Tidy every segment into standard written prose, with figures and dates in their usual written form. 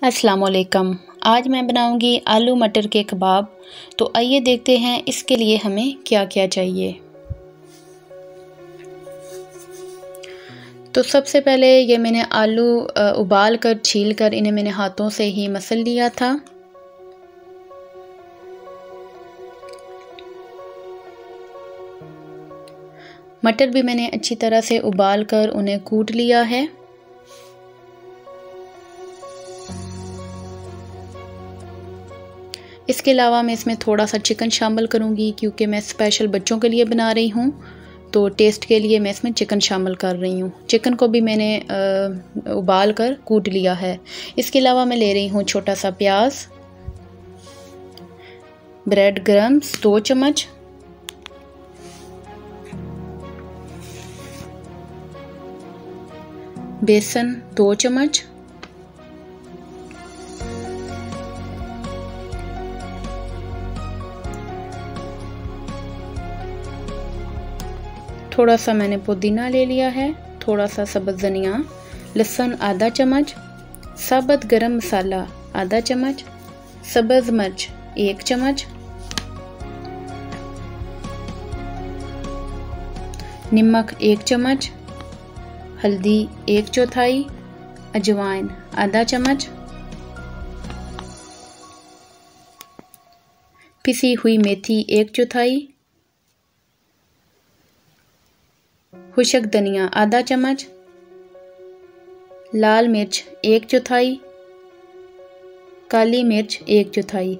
अस्सलाम वालेकुम। आज मैं बनाऊंगी आलू मटर के कबाब। तो आइए देखते हैं इसके लिए हमें क्या क्या चाहिए। तो सबसे पहले ये मैंने आलू उबाल कर छील कर इन्हें मैंने हाथों से ही मसल लिया था। मटर भी मैंने अच्छी तरह से उबाल कर उन्हें कूट लिया है। इसके अलावा मैं इसमें थोड़ा सा चिकन शामिल करूंगी क्योंकि मैं स्पेशल बच्चों के लिए बना रही हूँ, तो टेस्ट के लिए मैं इसमें चिकन शामिल कर रही हूँ। चिकन को भी मैंने उबाल कर कूट लिया है। इसके अलावा मैं ले रही हूँ छोटा सा प्याज, ब्रेड क्रम्स 2 चम्मच, बेसन 2 चम्मच, थोड़ा सा मैंने पुदीना ले लिया है, थोड़ा सा सब्ज़ धनिया, लहसुन आधा चम्मच, साबुत गरम मसाला आधा चम्मच, सब्ज़ मिर्च 1 चम्मच, नमक 1 चम्मच, हल्दी 1/4, अजवाइन आधा चम्मच, पिसी हुई मेथी 1/4, खुशक धनिया आधा चम्मच, लाल मिर्च 1/4, काली मिर्च 1/4।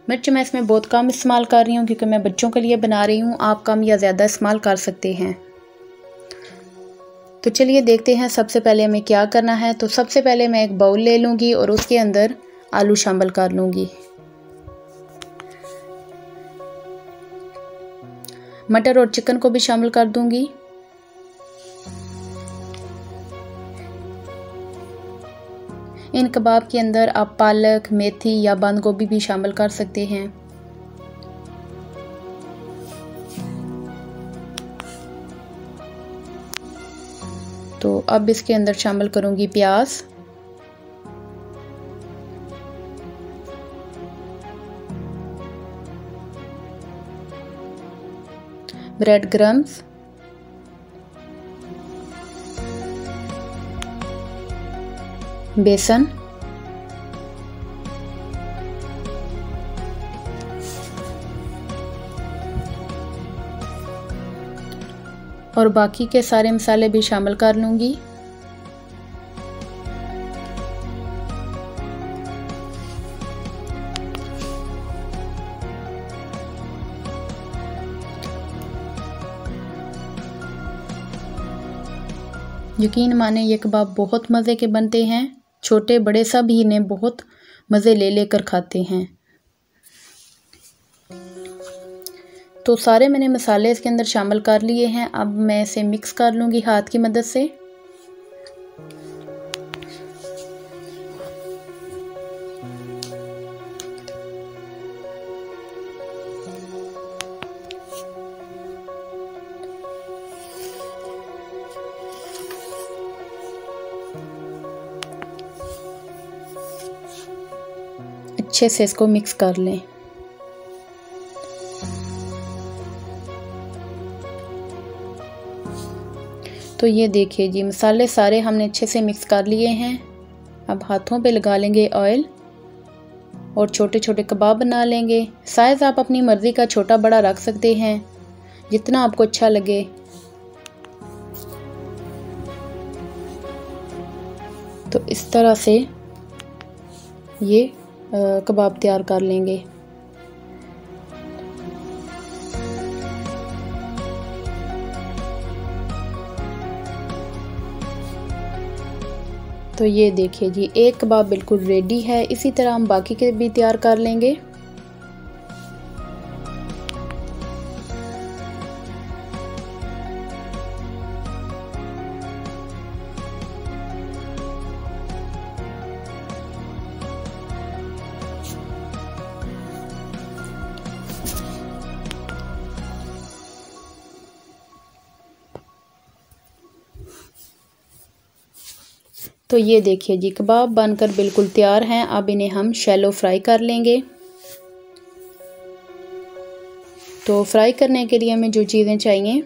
मिर्च मैं इसमें बहुत कम इस्तेमाल कर रही हूँ क्योंकि मैं बच्चों के लिए बना रही हूँ। आप कम या ज़्यादा इस्तेमाल कर सकते हैं। तो चलिए देखते हैं सबसे पहले हमें क्या करना है। तो सबसे पहले मैं एक बाउल ले लूँगी और उसके अंदर आलू शामिल कर लूँगी। मटर और चिकन को भी शामिल कर दूँगी। इन कबाब के अंदर आप पालक, मेथी या बंद गोभी भी शामिल कर सकते हैं। तो अब इसके अंदर शामिल करूंगी प्याज, ब्रेड क्रम्स, बेसन, और बाकी के सारे मसाले भी शामिल कर लूँगी। यकीन माने ये कबाब बहुत मज़े के बनते हैं। छोटे बड़े सब ही इन्हें बहुत मज़े ले लेकर खाते हैं। तो सारे मैंने मसाले इसके अंदर शामिल कर लिए हैं। अब मैं इसे मिक्स कर लूँगी हाथ की मदद से। अच्छे से इसको मिक्स कर लें। तो ये देखिए जी, मसाले सारे हमने अच्छे से मिक्स कर लिए हैं। अब हाथों पे लगा लेंगे ऑयल और छोटे छोटे कबाब बना लेंगे। साइज़ आप अपनी मर्ज़ी का छोटा बड़ा रख सकते हैं, जितना आपको अच्छा लगे। तो इस तरह से ये कबाब तैयार कर लेंगे। तो ये देखिए जी, एक कबाब बिल्कुल रेडी है। इसी तरह हम बाकी के भी तैयार कर लेंगे। तो ये देखिए जी, कबाब बनकर बिल्कुल तैयार हैं। अब इन्हें हम शैलो फ्राई कर लेंगे। तो फ्राई करने के लिए हमें जो चीज़ें चाहिए,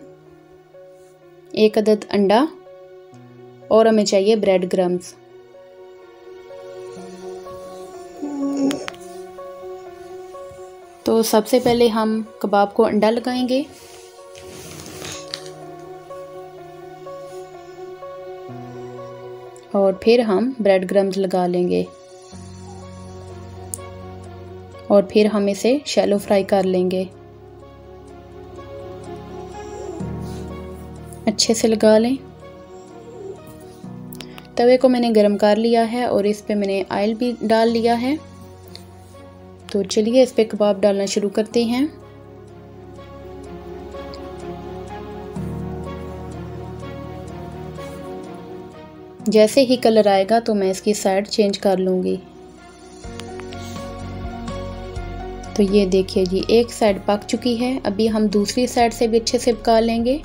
1 अदद अंडा और हमें चाहिए ब्रेड क्रम्स। तो सबसे पहले हम कबाब को अंडा लगाएंगे। और फिर हम ब्रेड क्रम्स लगा लेंगे और फिर हम इसे शैलो फ्राई कर लेंगे। अच्छे से लगा लें। तवे को मैंने गरम कर लिया है और इस पे मैंने ऑयल भी डाल लिया है। तो चलिए इस पे कबाब डालना शुरू करते हैं। जैसे ही कलर आएगा तो मैं इसकी साइड चेंज कर लूँगी। तो ये देखिए जी, एक साइड पक चुकी है। अभी हम दूसरी साइड से भी अच्छे से पका लेंगे।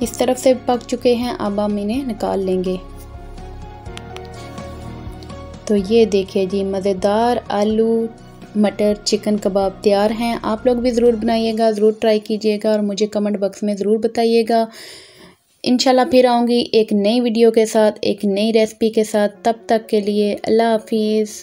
इस तरफ से पक चुके हैं, अब हम इन्हें निकाल लेंगे। तो ये देखिए जी, मज़ेदार आलू मटर चिकन कबाब तैयार हैं। आप लोग भी ज़रूर बनाइएगा, ज़रूर ट्राई कीजिएगा और मुझे कमेंट बॉक्स में ज़रूर बताइएगा। इंशाल्लाह फिर आऊँगी एक नई वीडियो के साथ, एक नई रेसिपी के साथ। तब तक के लिए अल्लाह हाफिज़।